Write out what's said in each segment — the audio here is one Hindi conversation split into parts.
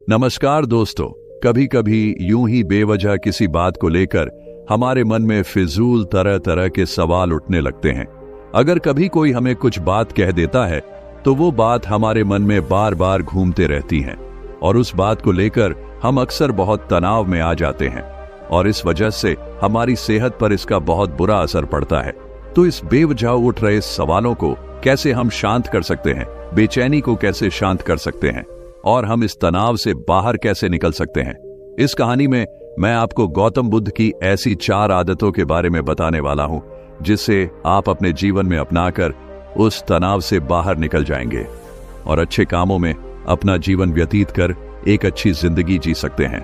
नमस्कार दोस्तों। कभी कभी यूं ही बेवजह किसी बात को लेकर हमारे मन में फिजूल तरह तरह के सवाल उठने लगते हैं। अगर कभी कोई हमें कुछ बात कह देता है तो वो बात हमारे मन में बार बार घूमते रहती हैं और उस बात को लेकर हम अक्सर बहुत तनाव में आ जाते हैं और इस वजह से हमारी सेहत पर इसका बहुत बुरा असर पड़ता है। तो इस बेवजह उठ रहे सवालों को कैसे हम शांत कर सकते हैं, बेचैनी को कैसे शांत कर सकते हैं और हम इस तनाव से बाहर कैसे निकल सकते हैं, इस कहानी में मैं आपको गौतम बुद्ध की ऐसी 4 आदतों के बारे में बताने वाला हूं जिससे आप अपने जीवन में अपनाकर उस तनाव से बाहर निकल जाएंगे और अच्छे कामों में अपना जीवन व्यतीत कर एक अच्छी जिंदगी जी सकते हैं।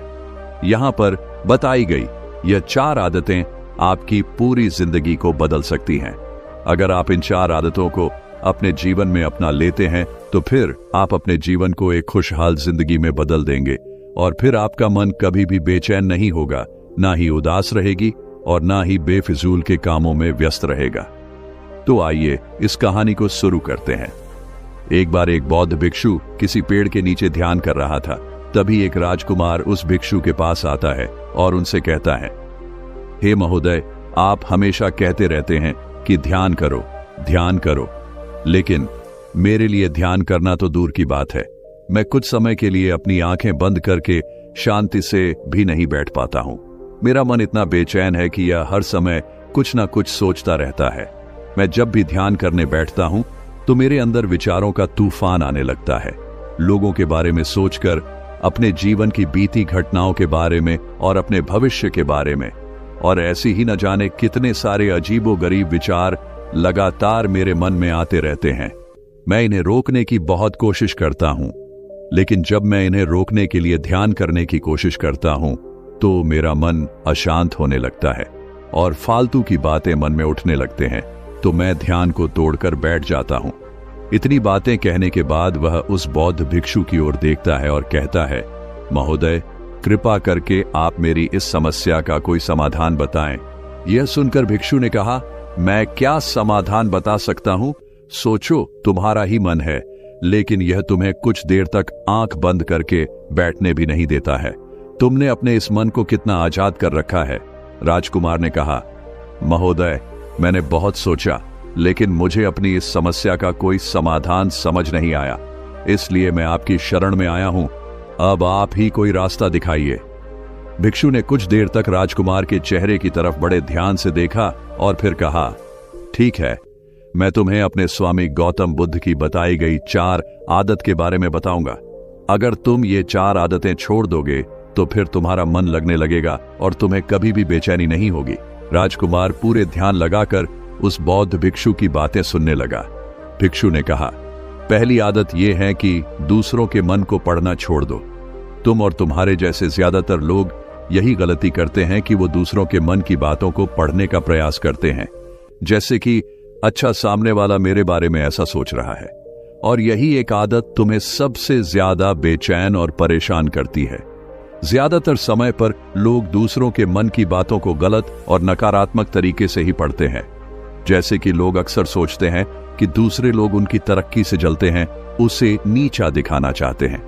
यहां पर बताई गई यह 4 आदतें आपकी पूरी जिंदगी को बदल सकती हैं। अगर आप इन 4 आदतों को अपने जीवन में अपना लेते हैं तो फिर आप अपने जीवन को एक खुशहाल जिंदगी में बदल देंगे और फिर आपका मन कभी भी बेचैन नहीं होगा, ना ही उदास रहेगी और ना ही बेफिजूल के कामों में व्यस्त रहेगा। तो आइए इस कहानी को शुरू करते हैं। एक बार एक बौद्ध भिक्षु किसी पेड़ के नीचे ध्यान कर रहा था। तभी एक राजकुमार उस भिक्षु के पास आता है और उनसे कहता है, हे महोदय, आप हमेशा कहते रहते हैं कि ध्यान करो, ध्यान करो, लेकिन मेरे लिए ध्यान करना तो दूर की बात है। मैं कुछ समय के लिए अपनी आंखें बंद करके शांति से भी नहीं बैठ पाता हूं। मेरा मन इतना बेचैन है कि यह हर समय कुछ ना कुछ सोचता रहता है। मैं जब भी ध्यान करने बैठता हूं तो मेरे अंदर विचारों का तूफान आने लगता है, लोगों के बारे में सोचकर, अपने जीवन की बीती घटनाओं के बारे में और अपने भविष्य के बारे में, और ऐसी ही न जाने कितने सारे अजीबोगरीब विचार लगातार मेरे मन में आते रहते हैं। मैं इन्हें रोकने की बहुत कोशिश करता हूं, लेकिन जब मैं इन्हें रोकने के लिए ध्यान करने की कोशिश करता हूं तो मेरा मन अशांत होने लगता है और फालतू की बातें मन में उठने लगते हैं, तो मैं ध्यान को तोड़कर बैठ जाता हूं। इतनी बातें कहने के बाद वह उस बौद्ध भिक्षु की ओर देखता है और कहता है, महोदय, कृपा करके आप मेरी इस समस्या का कोई समाधान बताएं। यह सुनकर भिक्षु ने कहा, मैं क्या समाधान बता सकता हूं? सोचो, तुम्हारा ही मन है, लेकिन यह तुम्हें कुछ देर तक आंख बंद करके बैठने भी नहीं देता है। तुमने अपने इस मन को कितना आजाद कर रखा है। राजकुमार ने कहा, महोदय, मैंने बहुत सोचा, लेकिन मुझे अपनी इस समस्या का कोई समाधान समझ नहीं आया, इसलिए मैं आपकी शरण में आया हूं। अब आप ही कोई रास्ता दिखाइए। भिक्षु ने कुछ देर तक राजकुमार के चेहरे की तरफ बड़े ध्यान से देखा और फिर कहा, ठीक है, मैं तुम्हें अपने स्वामी गौतम बुद्ध की बताई गई 4 आदत के बारे में बताऊंगा। अगर तुम ये 4 आदतें छोड़ दोगे तो फिर तुम्हारा मन लगने लगेगा और तुम्हें कभी भी बेचैनी नहीं होगी। राजकुमार पूरे ध्यान लगाकर उस बौद्ध भिक्षु की बातें सुनने लगा। भिक्षु ने कहा, पहली आदत यह है कि दूसरों के मन को पढ़ना छोड़ दो। तुम और तुम्हारे जैसे ज्यादातर लोग यही गलती करते हैं कि वो दूसरों के मन की बातों को पढ़ने का प्रयास करते हैं, जैसे कि अच्छा, सामने वाला मेरे बारे में ऐसा सोच रहा है, और यही एक आदत तुम्हें सबसे ज्यादा बेचैन और परेशान करती है। ज्यादातर समय पर लोग दूसरों के मन की बातों को गलत और नकारात्मक तरीके से ही पढ़ते हैं। जैसे कि लोग अक्सर सोचते हैं कि दूसरे लोग उनकी तरक्की से जलते हैं, उसे नीचा दिखाना चाहते हैं,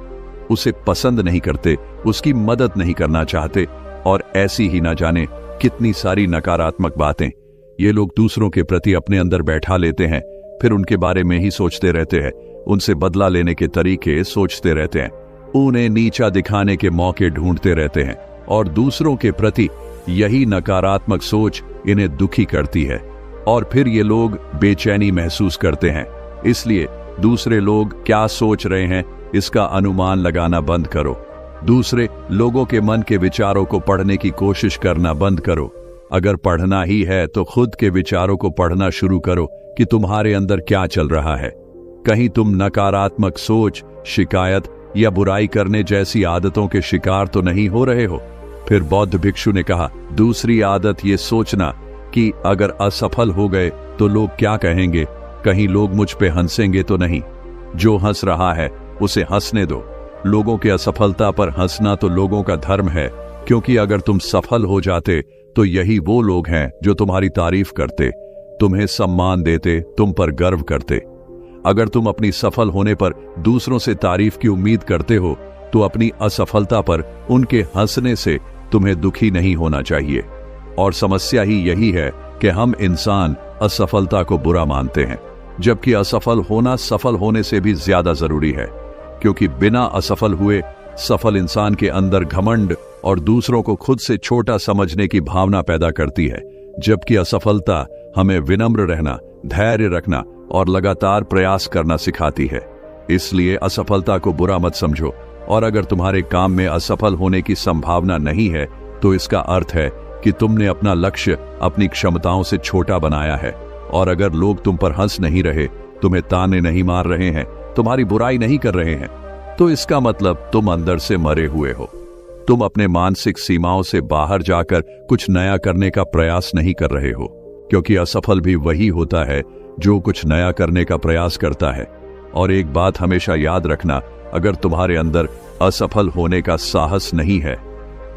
उसे पसंद नहीं करते, उसकी मदद नहीं करना चाहते, और ऐसी ही ना जाने कितनी सारी नकारात्मक बातें ये लोग दूसरों के प्रति अपने अंदर बैठा लेते हैं। फिर उनके बारे में ही सोचते रहते हैं, उनसे बदला लेने के तरीके सोचते रहते हैं, उन्हें नीचा दिखाने के मौके ढूंढते रहते हैं, और दूसरों के प्रति यही नकारात्मक सोच इन्हें दुखी करती है और फिर ये लोग बेचैनी महसूस करते हैं। इसलिए दूसरे लोग क्या सोच रहे हैं इसका अनुमान लगाना बंद करो। दूसरे लोगों के मन के विचारों को पढ़ने की कोशिश करना बंद करो। अगर पढ़ना ही है तो खुद के विचारों को पढ़ना शुरू करो कि तुम्हारे अंदर क्या चल रहा है। कहीं तुम नकारात्मक सोच, शिकायत या बुराई करने जैसी आदतों के शिकार तो नहीं हो रहे हो। फिर बौद्ध भिक्षु ने कहा, दूसरी आदत ये सोचना कि अगर असफल हो गए तो लोग क्या कहेंगे, कहीं लोग मुझ पे हंसेंगे तो नहीं। जो हंस रहा है उसे हंसने दो। लोगों के असफलता पर हंसना तो लोगों का धर्म है, क्योंकि अगर तुम सफल हो जाते तो यही वो लोग हैं जो तुम्हारी तारीफ करते, तुम्हें सम्मान देते, तुम पर गर्व करते। अगर तुम अपनी सफल होने पर दूसरों से तारीफ की उम्मीद करते हो तो अपनी असफलता पर उनके हंसने से तुम्हें दुखी नहीं होना चाहिए। और समस्या ही यही है कि हम इंसान असफलता को बुरा मानते हैं, जबकि असफल होना सफल होने से भी ज्यादा जरूरी है, क्योंकि बिना असफल हुए सफल इंसान के अंदर घमंड और दूसरों को खुद से छोटा समझने की भावना पैदा करती है, जबकि असफलता हमें विनम्र रहना, धैर्य रखना और लगातार प्रयास करना सिखाती है। इसलिए असफलता को बुरा मत समझो, और अगर तुम्हारे काम में असफल होने की संभावना नहीं है तो इसका अर्थ है कि तुमने अपना लक्ष्य अपनी क्षमताओं से छोटा बनाया है। और अगर लोग तुम पर हंस नहीं रहे, तुम्हें ताने नहीं मार रहे हैं, तुम्हारी बुराई नहीं कर रहे हैं, तो इसका मतलब तुम अंदर से मरे हुए हो। तुम अपने मानसिक सीमाओं से बाहर जाकर कुछ नया करने का प्रयास नहीं कर रहे हो, क्योंकि असफल भी वही होता है जो कुछ नया करने का प्रयास करता है। और एक बात हमेशा याद रखना, अगर तुम्हारे अंदर असफल होने का साहस नहीं है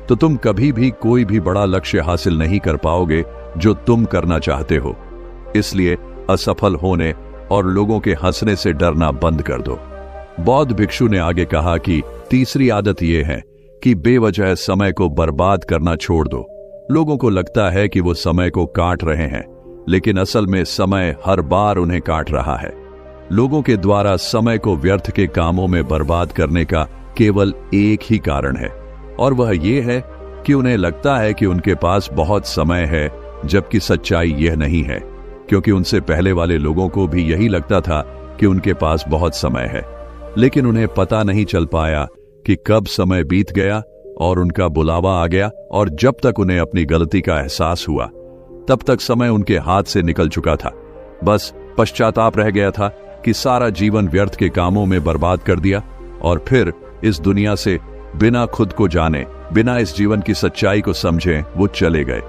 तो तुम कभी भी कोई भी बड़ा लक्ष्य हासिल नहीं कर पाओगे जो तुम करना चाहते हो। इसलिए असफल होने और लोगों के हंसने से डरना बंद कर दो। बौद्ध भिक्षु ने आगे कहा कि तीसरी आदत यह है कि बेवजह समय को बर्बाद करना छोड़ दो। लोगों को लगता है कि वो समय को काट रहे हैं, लेकिन असल में समय हर बार उन्हें काट रहा है। लोगों के द्वारा समय को व्यर्थ के कामों में बर्बाद करने का केवल एक ही कारण है, और वह यह है कि उन्हें लगता है कि उनके पास बहुत समय है, जबकि सच्चाई यह नहीं है, क्योंकि उनसे पहले वाले लोगों को भी यही लगता था कि उनके पास बहुत समय है, लेकिन उन्हें पता नहीं चल पाया कि कब समय बीत गया और उनका बुलावा आ गया, और जब तक उन्हें अपनी गलती का एहसास हुआ तब तक समय उनके हाथ से निकल चुका था। बस पश्चाताप रह गया था कि सारा जीवन व्यर्थ के कामों में बर्बाद कर दिया, और फिर इस दुनिया से बिना खुद को जाने, बिना इस जीवन की सच्चाई को समझे वो चले गए।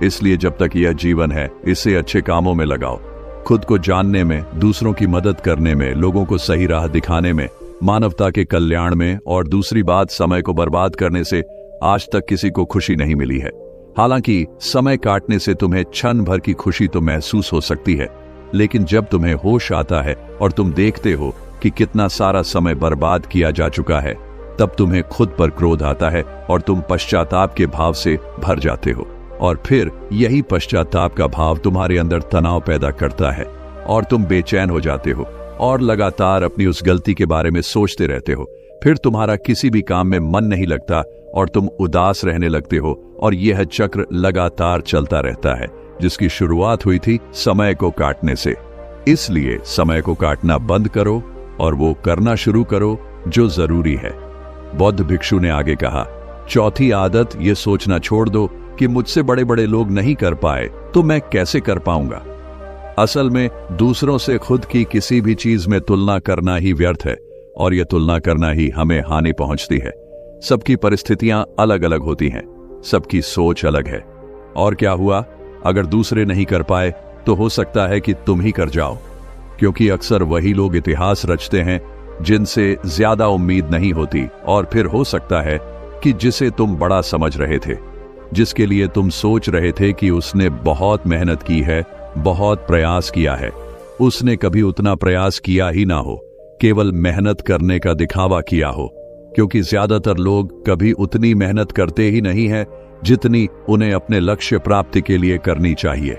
इसलिए जब तक यह जीवन है, इसे अच्छे कामों में लगाओ, खुद को जानने में, दूसरों की मदद करने में, लोगों को सही राह दिखाने में, मानवता के कल्याण में। और दूसरी बात, समय को बर्बाद करने से आज तक किसी को खुशी नहीं मिली है। हालांकि समय काटने से तुम्हें क्षण भर की खुशी तो महसूस हो सकती है, लेकिन जब तुम्हें होश आता है और तुम देखते हो कि कितना सारा समय बर्बाद किया जा चुका है, तब तुम्हें खुद पर क्रोध आता है और तुम पश्चाताप के भाव से भर जाते हो। और फिर यही पश्चाताप का भाव तुम्हारे अंदर तनाव पैदा करता है और तुम बेचैन हो जाते हो और लगातार अपनी उस गलती के बारे में सोचते रहते हो। फिर तुम्हारा किसी भी काम में मन नहीं लगता और तुम उदास रहने लगते हो, और यह चक्र लगातार चलता रहता है, जिसकी शुरुआत हुई थी समय को काटने से। इसलिए समय को काटना बंद करो और वो करना शुरू करो जो जरूरी है। बौद्ध भिक्षु ने आगे कहा, चौथी आदत ये सोचना छोड़ दो कि मुझसे बड़े बड़े लोग नहीं कर पाए तो मैं कैसे कर पाऊंगा। असल में दूसरों से खुद की किसी भी चीज में तुलना करना ही व्यर्थ है, और यह तुलना करना ही हमें हानि पहुंचती है। सबकी परिस्थितियां अलग अलग होती हैं, सबकी सोच अलग है। और क्या हुआ, अगर दूसरे नहीं कर पाए तो हो सकता है कि तुम ही कर जाओ, क्योंकि अक्सर वही लोग इतिहास रचते हैं जिनसे ज्यादा उम्मीद नहीं होती। और फिर हो सकता है कि जिसे तुम बड़ा समझ रहे थे, जिसके लिए तुम सोच रहे थे कि उसने बहुत मेहनत की है, बहुत प्रयास किया है, उसने कभी उतना प्रयास किया ही ना हो, केवल मेहनत करने का दिखावा किया हो। क्योंकि ज्यादातर लोग कभी उतनी मेहनत करते ही नहीं है जितनी उन्हें अपने लक्ष्य प्राप्ति के लिए करनी चाहिए,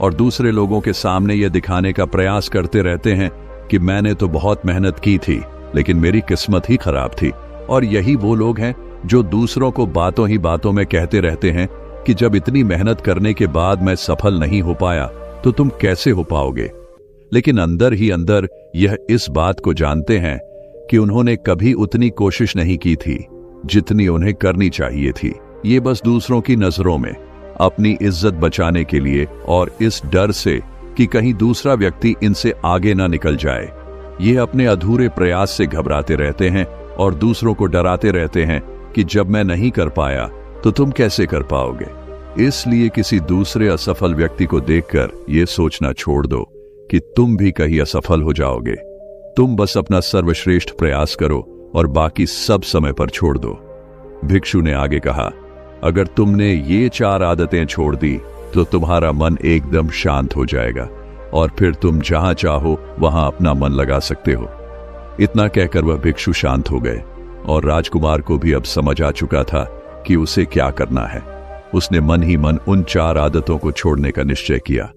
और दूसरे लोगों के सामने यह दिखाने का प्रयास करते रहते हैं कि मैंने तो बहुत मेहनत की थी, लेकिन मेरी किस्मत ही खराब थी। और यही वो लोग हैं जो दूसरों को बातों ही बातों में कहते रहते हैं कि जब इतनी मेहनत करने के बाद मैं सफल नहीं हो पाया तो तुम कैसे हो पाओगे। लेकिन अंदर ही अंदर यह इस बात को जानते हैं कि उन्होंने कभी उतनी कोशिश नहीं की थी जितनी उन्हें करनी चाहिए थी। ये बस दूसरों की नजरों में अपनी इज्जत बचाने के लिए, और इस डर से कि कहीं दूसरा व्यक्ति इनसे आगे ना निकल जाए, ये अपने अधूरे प्रयास से घबराते रहते हैं और दूसरों को डराते रहते हैं कि जब मैं नहीं कर पाया तो तुम कैसे कर पाओगे। इसलिए किसी दूसरे असफल व्यक्ति को देखकर यह सोचना छोड़ दो कि तुम भी कहीं असफल हो जाओगे। तुम बस अपना सर्वश्रेष्ठ प्रयास करो और बाकी सब समय पर छोड़ दो। भिक्षु ने आगे कहा, अगर तुमने ये 4 आदतें छोड़ दी तो तुम्हारा मन एकदम शांत हो जाएगा और फिर तुम जहां चाहो वहां अपना मन लगा सकते हो। इतना कहकर वह भिक्षु शांत हो गए और राजकुमार को भी अब समझ आ चुका था कि उसे क्या करना है। उसने मन ही मन उन 4 आदतों को छोड़ने का निश्चय किया।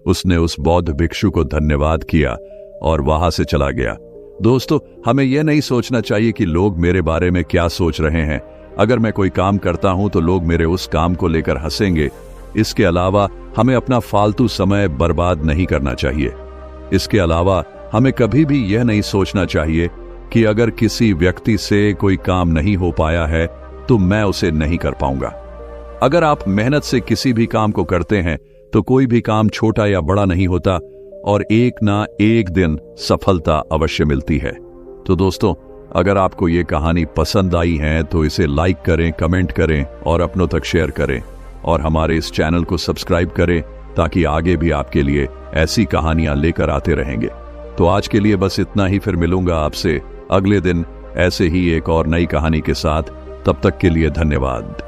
उसने उस बौद्ध भिक्षु को धन्यवाद किया और वहां से चला गया। दोस्तों, हमें यह नहीं सोचना चाहिए कि लोग मेरे बारे में क्या सोच रहे हैं। अगर मैं कोई काम करता हूं तो लोग मेरे उस काम को लेकर हंसेंगे। इसके अलावा हमें अपना फालतू समय बर्बाद नहीं करना चाहिए। इसके अलावा हमें कभी भी यह नहीं सोचना चाहिए कि अगर किसी व्यक्ति से कोई काम नहीं हो पाया है तो मैं उसे नहीं कर पाऊंगा। अगर आप मेहनत से किसी भी काम को करते हैं तो कोई भी काम छोटा या बड़ा नहीं होता और एक ना एक दिन सफलता अवश्य मिलती है। तो दोस्तों, अगर आपको ये कहानी पसंद आई है तो इसे लाइक करें, कमेंट करें और अपनों तक शेयर करें और हमारे इस चैनल को सब्सक्राइब करें ताकि आगे भी आपके लिए ऐसी कहानियां लेकर आते रहेंगे। तो आज के लिए बस इतना ही। फिर मिलूंगा आपसे अगले दिन ऐसे ही एक और नई कहानी के साथ। तब तक के लिए धन्यवाद।